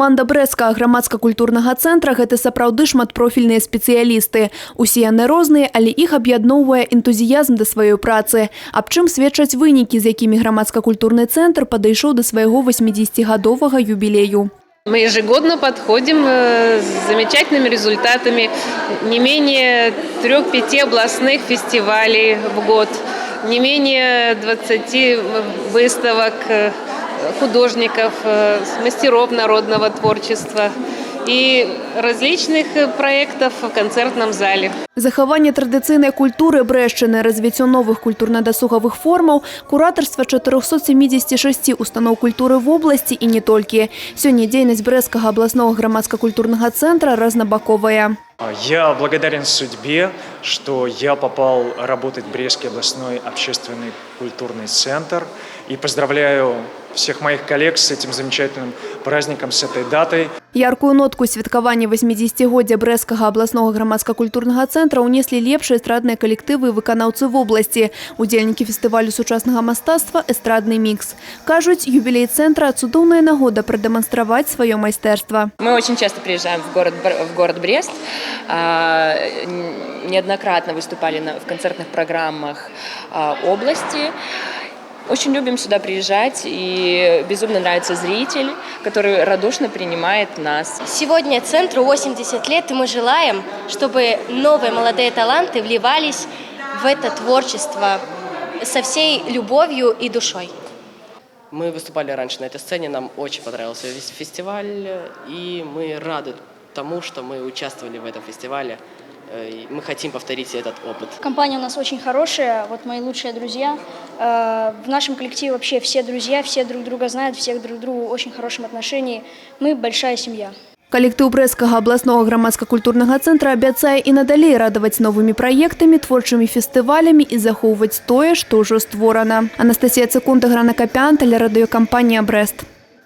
Каманда брэсцкага грамадска-культурнага цэнтра – гэта сапраўды шматпрофільныя спецыялісты. Усе яны розныя, але іх аб'ядноўвае энтузіязм да сваёй працы. Аб чым сведчаць вынікі, з якімі грамадска-культурны цэнтр падышоў да свайго 80-гадовага юбілею. Мы ежегодно подходим с замечательными результатами. Не менее 3-5 областных фестивалей в год, не менее 20 выставок художников, мастеров народного творчества и различных проектов в концертном зале. Захаванне традыцыйнай культуры Брэшчыны, развіццё новых культурна-дасугавых формаў, куратарства 476 устаноў культуры в области и не толькі. Сёння дзейнасць Брэсцкага абласнога грамадска-культурнага центра разнабаковая. Я благодарен судьбе, что я попал работать в Брестский областной общественный культурный центр. И поздравляю всех моих коллег с этим замечательным праздником, с этой датой. Яркую нотку святкавання 80-годдзя Брэсцкага абласнога грамадска-культурнага цэнтра ўнеслі лепшыя эстрадныя калектывы і выканаўцы в области. Удзельнікі фестывалю сучаснага мастацтва «Эстрадный микс». Кажуць, юбілей цэнтра – цудоўная нагода прадэманстраваць сваё майстэрства. Мы очень часто приезжаем в город Брест. Неоднократно выступали в концертных программах области. Очень любим сюда приезжать, и безумно нравится зритель, который радушно принимает нас. Сегодня центру 80 лет, и мы желаем, чтобы новые молодые таланты вливались в это творчество со всей любовью и душой. Мы выступали раньше на этой сцене, нам очень понравился весь фестиваль, и мы рады тому, что мы участвовали в этом фестивале. Мы хотим повторить этот опыт. Компания у нас очень хорошая, вот мои лучшие друзья. В нашем коллективе вообще все друзья, все друг друга знают, всех друг к другу в очень хорошем отношении. Мы большая семья. Калектыў Брэсцкага абласнога грамадска-культурнага цэнтра абяцае і надалей радаваць новымі праектамі, творчымі фестывалямі і захоўваць тое, што ўжо створана. Анастасія Цыкунда, Грана Капян, тэлерадыёкампанія «Брэст».